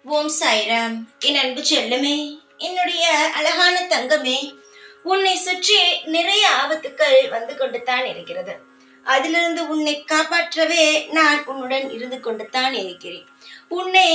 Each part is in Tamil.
ஓம் சாய்ராம். என் அன்பு செல்லமே, என்னுடைய அழகான தங்கமே, உன்னை சுற்றி நிறைய ஆபத்துக்கள் வந்து கொண்டுதான் இருக்கிறது. அதிலிருந்து உன்னை காப்பாற்றவே நான் உன்னுடன் இருந்து கொண்டுதான் இருக்கிறேன். உன்னை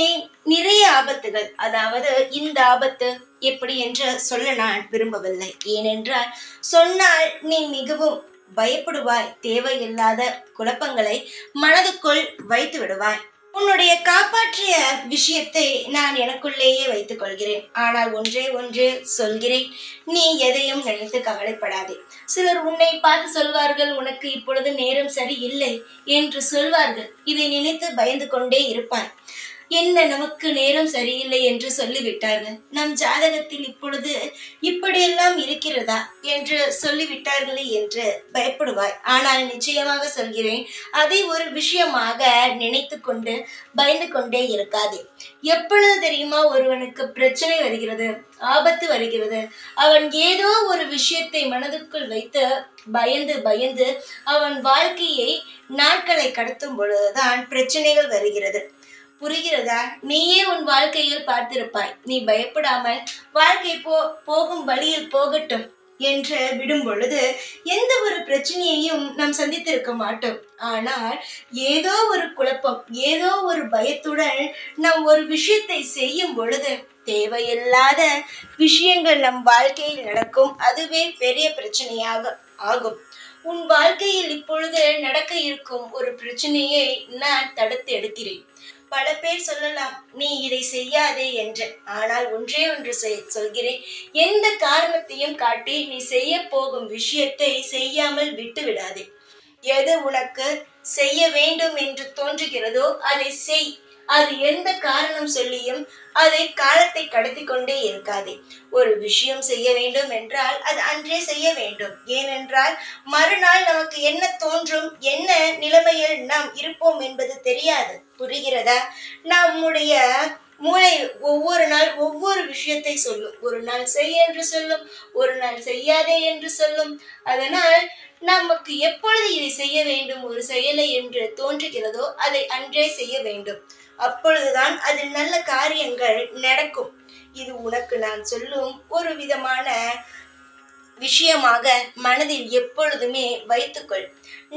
நிறைய ஆபத்துகள், அதாவது இந்த ஆபத்து எப்படி என்று சொல்ல நான் விரும்பவில்லை. ஏனென்றால் சொன்னால் நீ மிகவும் பயப்படுவாய். தேவையில்லாத குழப்பங்களை மனதுக்குள் வைத்து விடுவாய். உன்னுடைய காப்பாற்றிய விஷயத்தை நான் எனக்குள்ளேயே வைத்துக் கொள்கிறேன். ஆனால் ஒன்றே சொல்கிறேன், நீ எதையும் நினைத்து கவலைப்படாதே. சிலர் உன்னை பார்த்து சொல்வார்கள், உனக்கு இப்பொழுது நேரம் சரியில்லை என்று சொல்வார்கள். இதை நினைத்து பயந்து கொண்டே இருப்பாய். என்ன, நமக்கு நேரம் சரியில்லை என்று சொல்லிவிட்டார்கள், நம் ஜாதகத்தில் இப்பொழுது இப்படியெல்லாம் இருக்கிறதா என்று சொல்லிவிட்டார்களே என்று பயப்படுவாய். ஆனால் நிச்சயமாக சொல்கிறேன், அதை ஒரு விஷயமாக நினைத்து கொண்டு பயந்து கொண்டே இருக்காதே. எப்பொழுது தெரியுமா ஒருவனுக்கு பிரச்சனை வருகிறது, ஆபத்து வருகிறது, அவன் ஏதோ ஒரு விஷயத்தை மனதுக்குள் வைத்து பயந்து அவன் வாழ்க்கையை நாட்களை கடத்தும் பொழுதுதான் பிரச்சனைகள் வருகிறது. புரிகிறதா? நீயே உன் வாழ்க்கையில் பார்த்திருப்பாய். நீ பயப்படாமல் வாழ்க்கை போகும் வழியில் போகட்டும் என்று விடும் பொழுது எந்த ஒரு பிரச்சனையையும் நாம் சந்தித்திருக்க மாட்டோம். ஆனால் ஏதோ ஒரு குழப்பம், ஏதோ ஒரு பயத்துடன் நாம் ஒரு விஷயத்தை செய்யும் பொழுது தேவையில்லாத விஷயங்கள் நம் வாழ்க்கையில் நடக்கும். அதுவே பெரிய பிரச்சனையாக ஆகும். உன் வாழ்க்கையில் இப்பொழுது நடக்க இருக்கும் ஒரு பிரச்சனையை நான் தடுத்து எடுக்கிறேன். பல பேர் சொல்லலாம், நீ இதை செய்யாதே என்று. ஆனால் ஒன்று சொல்கிறேன், எந்த காரணத்தையும் காட்டி நீ செய்ய போகும் விஷயத்தை செய்யாமல் விட்டு விடாதே. எது உனக்கு செய்ய வேண்டும் என்று தோன்றுகிறதோ அதை செய். அது எந்த காரணம் சொல்லியும் அதை காலத்தை கடத்தி கொண்டே இருக்காதே. ஒரு விஷயம் செய்ய வேண்டும் என்றால் அது அன்றே செய்ய வேண்டும். ஏனென்றால் மறுநாள் நமக்கு என்ன தோன்றும், என்ன நிலைமையில் நாம் இருப்போம் என்பது தெரியாது. புரிகிறதா? நம்முடைய மூளை ஒவ்வொரு நாள் ஒவ்வொரு விஷயத்தை சொல்லும். ஒரு நாள் செய் என்று சொல்லும், ஒரு நாள் செய்யாதே என்று சொல்லும். அதனால் நமக்கு எப்பொழுது இதை செய்ய வேண்டும், ஒரு செயலை என்று தோன்றுகிறதோ அதை அன்றே செய்ய வேண்டும். அப்பொழுதுதான் அதில் நல்ல காரியங்கள் நடக்கும். இது உனக்கு நான் சொல்லும் ஒரு விதமான விஷயமாக மனதில் எப்பொழுதுமே வைத்துக்கொள்.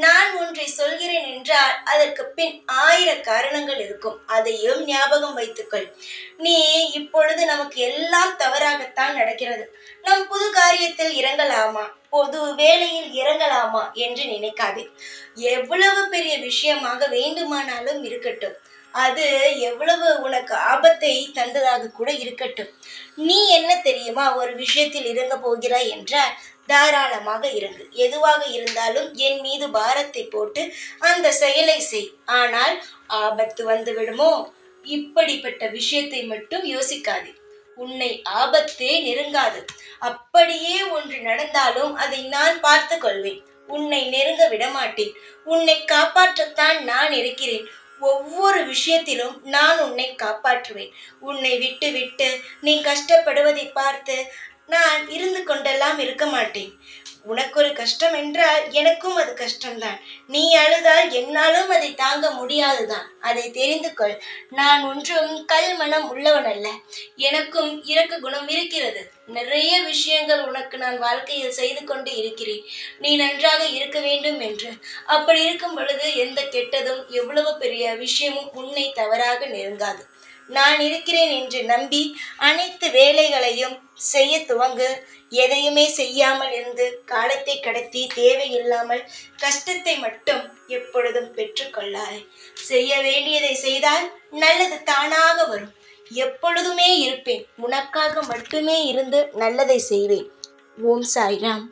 நான் ஒன்றை சொல்கிறேன் என்றால் அதற்கு பின் 1000 காரணங்கள் இருக்கும். அதையும் ஞாபகம் வைத்துக்கொள். நீ இப்பொழுது நமக்கு எல்லாம் தவறாகத்தான் நடக்கிறது. நம் புது காரியத்தில் இறங்கலாமா, பொது வேலையில் இறங்கலாமா என்று நினைக்காதே. எவ்வளவு பெரிய விஷயமாக வேண்டுமானாலும் இருக்கட்டும், அது எவ்வளவு உனக்கு ஆபத்தை தந்ததாக கூட இருக்கட்டும், நீ என்ன தெரியுமா, ஒரு விஷயத்தில் இறங்க போகிறாய் என்றால் தாராளமாக இறங்கு. எதுவாக இருந்தாலும் என் மீது பாரத்தை போட்டு அந்த செயலை செய். ஆனால் ஆபத்து வந்து விடுமோ, இப்படிப்பட்ட விஷயத்தை மட்டும் யோசிக்காதே. உன்னை ஆபத்தே நெருங்காது. அப்படியே ஒன்று நடந்தாலும் அதை நான் பார்த்து கொள்வேன். உன்னை நெருங்க விடமாட்டேன். உன்னை காப்பாற்றத்தான் நான் இருக்கிறேன். ஒவ்வொரு விஷயத்திலும் நான் உன்னை காப்பாற்றுவேன். உன்னை விட்டு நீ கஷ்டப்படுவதை பார்த்து நான் இருந்து கொண்டெல்லாம் இருக்க மாட்டேன். உனக்கு ஒரு கஷ்டம் என்றால் எனக்கும் அது கஷ்டம்தான். நீ அழுதால் என்னாலும் அதை தாங்க முடியாதுதான். அதை தெரிந்து கொள். நான் ஒன்றும் கல் மனம் உள்ளவன் அல்ல. எனக்கும் இரக்க குணம் இருக்கிறது. நிறைய விஷயங்கள் உனக்கு நான் வாழ்க்கையில் செய்து கொண்டு இருக்கிறேன், நீ நன்றாக இருக்க வேண்டும் என்று. அப்படி இருக்கும் பொழுது எந்த கெட்டதும் எவ்வளவு பெரிய விஷயமும் உன்னை தவறாக நெருங்காது. நான் இருக்கிறேன் என்று நம்பி அனைத்து வேலைகளையும் செய்ய துவங்கு. எதையுமே செய்யாமல் இருந்து காலத்தை கடத்தி தேவையில்லாமல் கஷ்டத்தை மட்டும் எப்பொழுதும் பெற்றுக்கொள்ளாய். செய்ய வேண்டியதை செய்தால் நல்லது தானாக வரும். எப்பொழுதுமே இருப்பேன், உனக்காக மட்டுமே இருந்து நல்லதை செய்வேன். ஓம் சாய்ராம்.